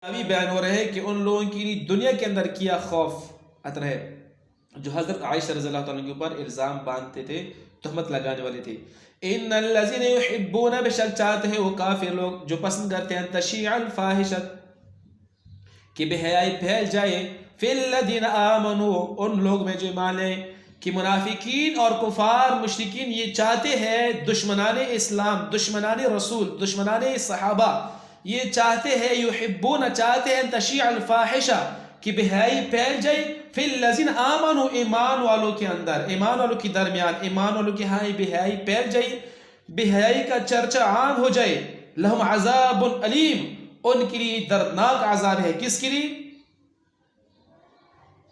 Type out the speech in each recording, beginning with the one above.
ابھی بیان ہو رہے ہیں کہ ان لوگوں کی دنیا کے اندر کیا خوف اثر ہے جو حضرت عائشہ رضی اللہ تعالیٰ کے اوپر الزام باندھتے تھے، تہمت لگانے والے تھے۔ ان الذین یحبون، بے شک چاہتے ہیں وہ کافر لوگ جو پسند کرتے ہیں، تشیع الفاحشۃ، کہ بے حیائی پھیل جائے، فی الذین آمنوا، ان لوگ میں جو ایمان لیں، کہ منافقین اور کفار مشرکین یہ چاہتے ہیں، دشمنان اسلام، دشمنان رسول، دشمنان صحابہ یہ چاہتے ہیں، یحبون چاہتے ہیں، تشیع الفاحشہ کہ بے حیائی پھیل جائے، فی الذین آمنوا ایمان والوں کے اندر، ایمان والوں کے درمیان، ایمان والوں کے ہاں بے حیائی پھیل جائے، بے حیائی کا چرچا عام ہو جائے، لہم عذاب علیم، ان کے لیے دردناک عذاب ہے۔ کس کے لیے؟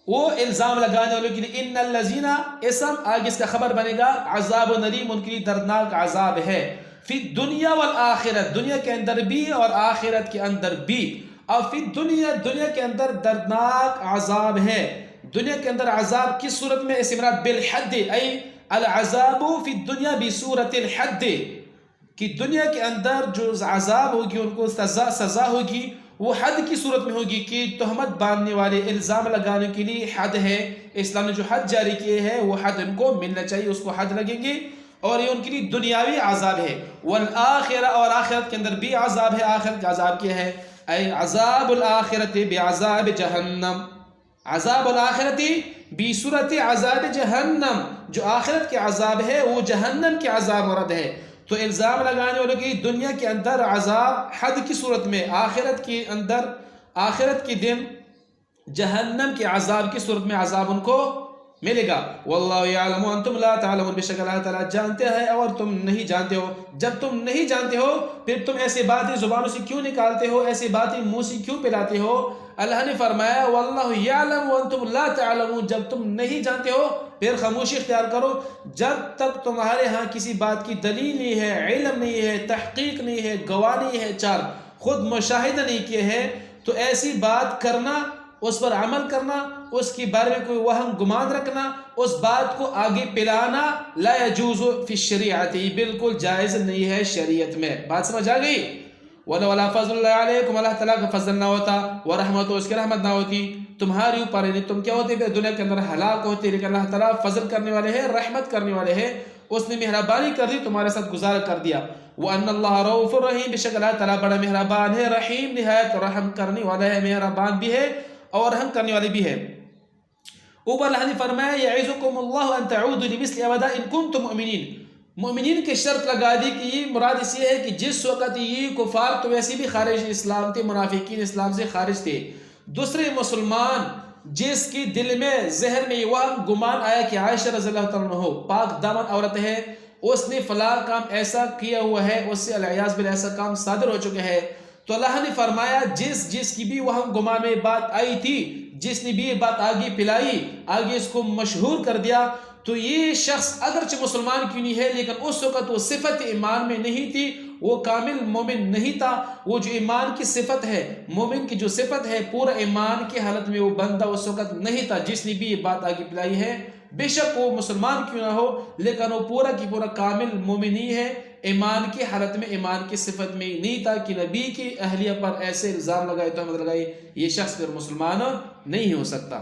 وہ الزام لگانے والوں کے لیے۔ ان الذین، اسم آگے اس کا خبر بنے گا، عذاب علیم، ان کے لیے دردناک عذاب ہے، فی دنیا والآخرت، دنیا کے اندر بھی اور آخرت کے اندر بھی۔ اور فی دنیا، دنیا کے اندر دردناک عذاب ہے۔ دنیا کے اندر عذاب کس صورت میں؟ اس مراد بالحد، ای العذاب فی الدنیا بصورت الحد، کہ دنیا کے اندر جو عذاب ہوگی، ان کو سزا ہوگی، وہ حد کی صورت میں ہوگی، کہ تہمت باندھنے والے، الزام لگانے کے لیے حد ہے۔ اسلام نے جو حد جاری کیے ہے وہ حد ان کو ملنا چاہیے، اس کو حد لگیں گے، اور یہ ان کے لیے دنیاوی عذاب ہے۔ والآخرہ، اور آخرت کے اندر بھی عذاب ہے۔ آخرت کا عذاب کیا ہے؟ اے عذاب الآخرت بعذاب جہنم، عذاب الآخرت بصورت عذاب جہنم، جو آخرت کے عذاب ہے وہ جہنم کے عذاب مراد ہے۔ تو الزام لگانے والوں کی دنیا کے اندر عذاب حد کی صورت میں، آخرت کے اندر، آخرت کے دن جہنم کے عذاب کی صورت میں عذاب ان کو ملے گا۔ واللہ یعلم وانتم لا تعلمون، بے شک اللہ تعالیٰ جانتے ہیں اور تم نہیں جانتے ہو۔ جب تم نہیں جانتے ہو پھر تم ایسی باتیں زبانوں سے کیوں نکالتے ہو، ایسی باتیں منہ سے کیوں پلاتے ہو؟ اللہ نے فرمایا واللہ یعلم وانتم لا تعلمون، جب تم نہیں جانتے ہو پھر خاموشی اختیار کرو۔ جب تک تمہارے ہاں کسی بات کی دلیل نہیں ہے، علم نہیں ہے، تحقیق نہیں ہے، گواہ نہیں ہے، چار خود مشاہدہ نہیں کیے ہیں، تو ایسی بات کرنا، اس پر عمل کرنا، اس کے بارے میں کوئی وہم گمان رکھنا، اس بات کو آگے پلانا، لا یجوز فی الشریعت، بالکل جائز نہیں ہے شریعت میں۔ بات سمجھ آ گئی؟ وَلَوْلَا فَضْلُ اللَّهِ عَلَيْكُمْ، اللہ تعالیٰ کا فضل نہ ہوتا، ورحمت، اس کی رحمت نہ ہوتی تمہاری اوپر، یعنی تم کیا ہوتے دنیا کے اندر ہلاک ہوتے، لیکن اللہ تعالیٰ فضل کرنے والے ہیں، رحمت کرنے والے ہیں، اس نے مہربانی کر دی، تمہارے ساتھ گزار کر دیا۔ وَأَنَّ اللَّهَ رَءُوفٌ رَحِيمٌ، بے شک اللہ تعالیٰ بڑا مہربان ہے، رحیم نہایت رحم کرنے والا ہے، مہربان بھی ہے اور رحم کرنے والے بھی ہے۔ اوپر اللہ نے فرمایا یعظکم اللہ ان تعودوا لمثل ابدا ان کنتم مؤمنین، مومنین کی شرط لگا دی کہ یہ مراد اس یہ ہے کہ جس وقت یہ کفار تو ویسے بھی خارج اسلام تھے، منافقین اسلام سے خارج تھے، دوسرے مسلمان جس کی دل میں ذہن میں یہ وہم گمان آیا کہ عائشہ رضی اللہ تعالیٰ عنہ پاک دامن عورت ہے، اس نے فلاں کام ایسا کیا ہوا ہے، اس سے الیاذ باللہ ایسا کام صادر ہو چکا ہے، تو اللہ نے فرمایا جس کی بھی وہم گمان میں بات آئی تھی، جس نے بھی یہ بات آگے پلائی، آگے اس کو مشہور کر دیا، تو یہ شخص اگرچہ مسلمان کیوں نہیں ہے لیکن اس وقت وہ صفت ایمان میں نہیں تھی، وہ کامل مومن نہیں تھا۔ وہ جو ایمان کی صفت ہے، مومن کی جو صفت ہے، پورا ایمان کی حالت میں وہ بندہ اس وقت نہیں تھا جس نے بھی یہ بات آگے پلائی ہے۔ بے شک وہ مسلمان کیوں نہ ہو لیکن وہ پورا کی پورا کامل مومن ہی ہے، ایمان کی حالت میں، ایمان کی صفت میں نہیں تھا کہ نبی کی اہلیہ پر ایسے الزام لگائے، تہمت لگائی، یہ شخص پھر مسلمان نہیں ہو سکتا۔